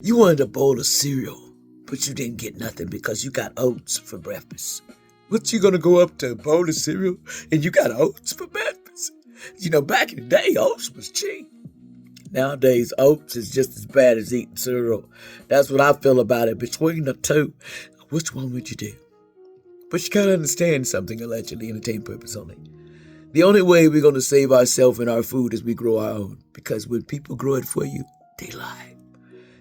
You wanted a bowl of cereal, but you didn't get nothing because you got oats for breakfast. What you gonna go up to a bowl of cereal and you got oats for breakfast? Back in the day, oats was cheap. Nowadays, oats is just as bad as eating cereal. That's what I feel about it. Between the two, which one would you do? But you gotta understand something, allegedly, entertainment purpose only. The only way we're gonna save ourselves and our food is we grow our own. Because when people grow it for you, they lie.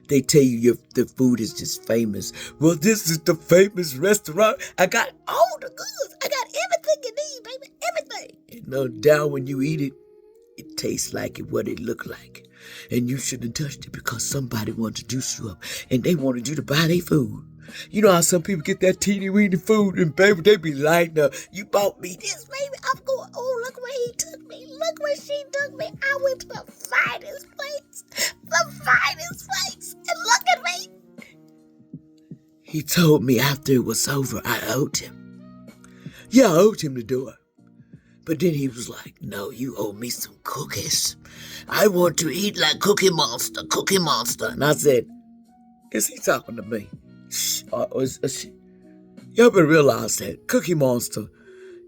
They tell you the food is just famous. Well, this is the famous restaurant. I got all the goods. I got everything you need, baby. Everything. And no doubt when you eat it, it tastes like it, what it looked like. And you shouldn't have touched it because somebody wanted to juice you up. And they wanted you to buy their food. You know how some people get that teeny weeny food and baby, they be lighting up. You bought me this, baby. I'm going, oh, look where he took me. Look where she took me. I went to the finest place. The finest place. And look at me. He told me after it was over, I owed him. Yeah, I owed him to do it. But then he was like, no, you owe me some cookies. I want to eat like Cookie Monster, Cookie Monster. And I said, is he talking to me? Y'all better realize that Cookie Monster,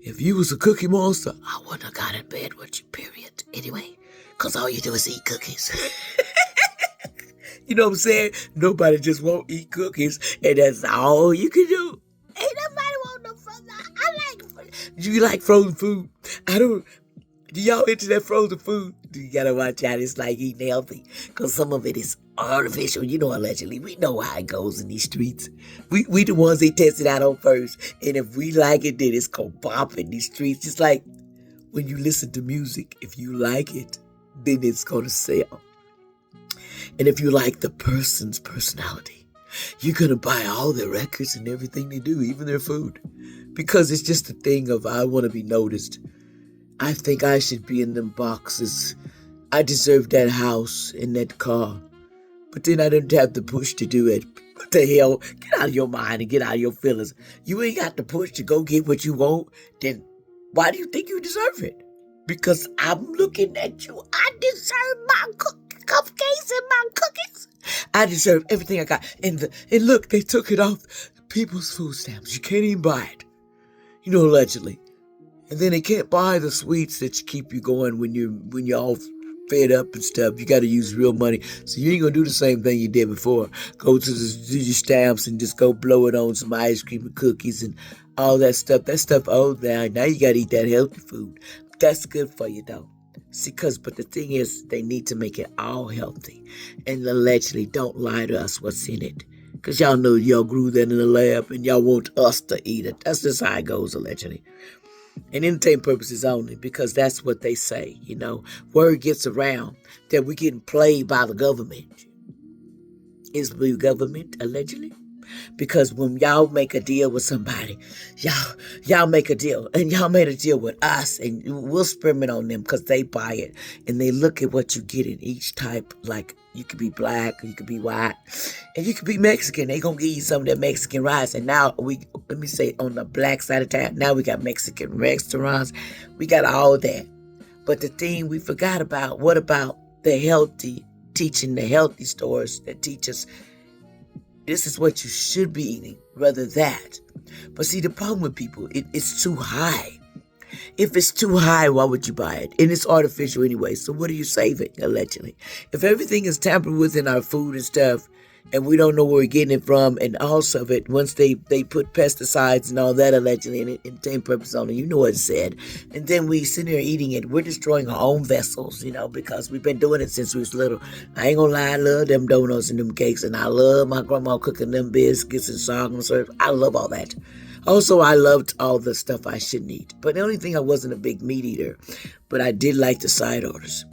if you was a Cookie Monster, I wouldn't have got in bed with you, period. Anyway, because all you do is eat cookies. You know what I'm saying? Nobody just won't eat cookies, and that's all you can do. Ain't nobody want no frozen. Do you like frozen food? Do y'all into that frozen food? You gotta watch out. It's like eating healthy. Because some of it is artificial. Allegedly. We know how it goes in these streets. We the ones they tested out on first. And if we like it, then it's gonna pop in these streets. Just like when you listen to music. If you like it, then it's gonna sell. And if you like the person's personality, you're gonna buy all their records and everything they do, even their food. Because it's just a thing of I want to be noticed. I think I should be in them boxes. I deserve that house and that car. But then I didn't have the push to do it. What the hell? Get out of your mind and get out of your feelings. You ain't got the push to go get what you want. Then why do you think you deserve it? Because I'm looking at you. I deserve my cupcakes and my cookies. I deserve everything I got. And look, they took it off people's food stamps. You can't even buy it. Allegedly. And then they can't buy the sweets that keep you going when you're all fed up and stuff. You got to use real money. So you ain't going to do the same thing you did before. Go to your stamps and just go blow it on some ice cream and cookies and all that stuff. That stuff old now. Now you got to eat that healthy food. That's good for you, though. See, but the thing is, they need to make it all healthy. And allegedly, don't lie to us what's in it. Because y'all know y'all grew that in the lab and y'all want us to eat it. That's just how it goes, allegedly. And entertainment purposes only, because that's what they say, Word gets around that we're getting played by the government. Is the government, allegedly? Because when y'all make a deal with somebody, y'all make a deal. And y'all made a deal with us, and we'll experiment on them because they buy it. And they look at what you get in each type, like you could be black, you could be white, and you could be Mexican. They gonna give you some of that Mexican rice. And now let me say, on the black side of town, now we got Mexican restaurants. We got all that. But the thing we forgot about, what about the healthy, teaching the healthy stores that teach us this is what you should be eating, rather that. But see, the problem with people, it's too high. If it's too high, why would you buy it? And it's artificial anyway, so what are you saving, allegedly? If everything is tampered with in our food and stuff, and we don't know where we're getting it from, and also of it, once they put pesticides and all that, allegedly, in entertainment purpose only, you know what it said. And then we sit here eating it. We're destroying our own vessels, because we've been doing it since we was little. I ain't gonna lie, I love them donuts and them cakes, and I love my grandma cooking them biscuits and sorghum syrup. I love all that. Also, I loved all the stuff I shouldn't eat. But the only thing, I wasn't a big meat eater, but I did like the side orders.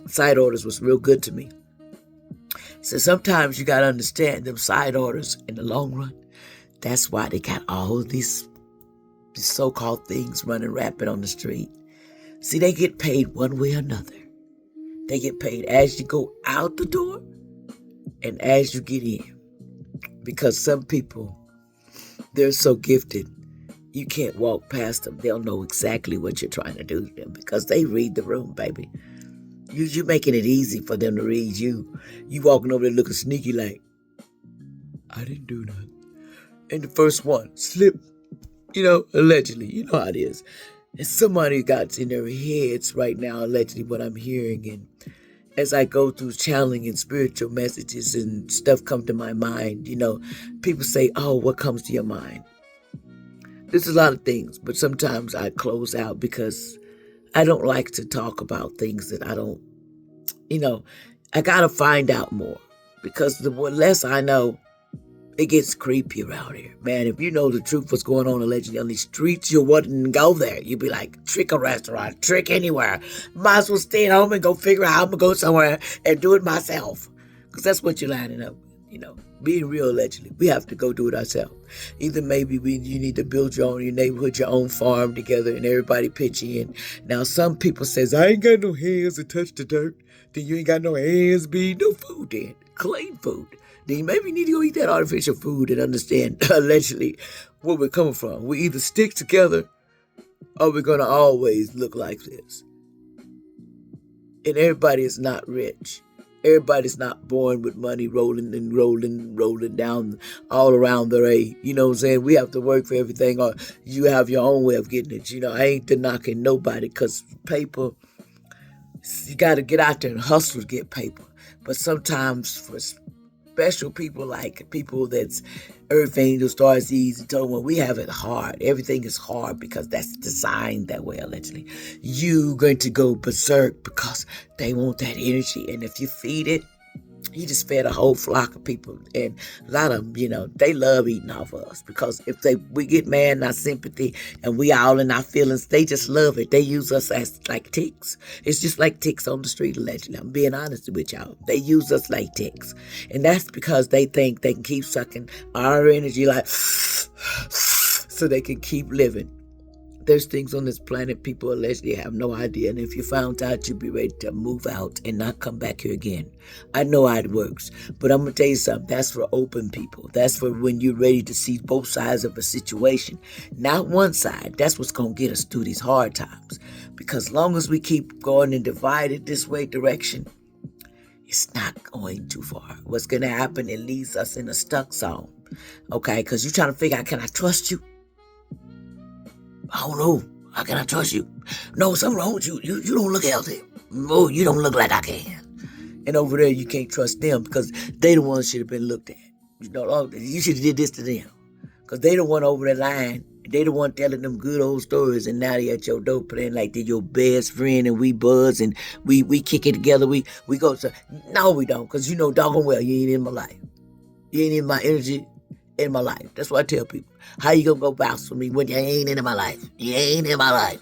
Side orders was real good to me. So sometimes you got to understand them side orders in the long run. That's why they got all these so-called things running rapid on the street. See, they get paid one way or another. They get paid as you go out the door and as you get in. Because some people, they're so gifted, you can't walk past them. They'll know exactly what you're trying to do to them because they read the room, baby. You making it easy for them to read you. You walking over there looking sneaky like, I didn't do nothing. And the first one slip, allegedly. You know how it is. And somebody got in their heads right now, allegedly, what I'm hearing. And as I go through channeling and spiritual messages and stuff come to my mind, people say, oh, what comes to your mind? There's a lot of things, but sometimes I close out because I don't like to talk about things that I don't, I got to find out more because the less I know, it gets creepy around here. Man, if you know the truth, what's going on allegedly on these streets, you wouldn't go there. You'd be like, trick a restaurant, trick anywhere. Might as well stay at home and go figure out how I'm going to go somewhere and do it myself. Because that's what you're lining up with, Being real, allegedly. We have to go do it ourselves. Either maybe you need to build your neighborhood, your own farm together and everybody pitch in. Now, some people says, I ain't got no hands to touch the dirt. Then you ain't got no hands, be no food then. Clean food. Then you maybe need to go eat that artificial food and understand, allegedly, where we're coming from. We either stick together or we're going to always look like this. And everybody is not rich. Everybody's not born with money rolling down all around their age. You know what I'm saying? We have to work for everything, or you have your own way of getting it. I ain't knocking nobody because paper, you got to get out there and hustle to get paper. But sometimes for special people like people that's earth angels, stars, seeds, and told them, we have it hard. Everything is hard because that's designed that way, allegedly. You going to go berserk because they want that energy. And if you feed it, you just fed a whole flock of people. And a lot of them, they love eating off of us because if we get mad in our sympathy and we all in our feelings, they just love it. They use us as like ticks. It's just like ticks on the street, allegedly. I'm being honest with y'all. They use us like ticks. And that's because they think they can keep sucking our energy like so they can keep living. There's things on this planet people allegedly have no idea. And if you found out, you'd be ready to move out and not come back here again. I know how it works. But I'm going to tell you something. That's for open people. That's for when you're ready to see both sides of a situation. Not one side. That's what's going to get us through these hard times. Because as long as we keep going in divided this way direction, it's not going too far. What's going to happen, it leaves us in a stuck zone. Okay? Because you're trying to figure out, can I trust you? I don't know. How can I trust you? No, something wrong with you. You don't look healthy. No, you don't look like I can. And over there, you can't trust them because they the ones should have been looked at. You should have did this to them. Because they the one over the line. They the one telling them good old stories. And now they at your door playing like they're your best friend and we buzz and we kick it together. We go to... No, we don't. Because you know doggone well you ain't in my life. You ain't in my energy. In my life. That's what I tell people. How you gonna go bounce for me when you ain't in my life? You ain't in my life.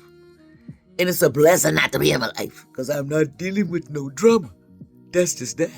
And it's a blessing not to be in my life because I'm not dealing with no drama. That's just that.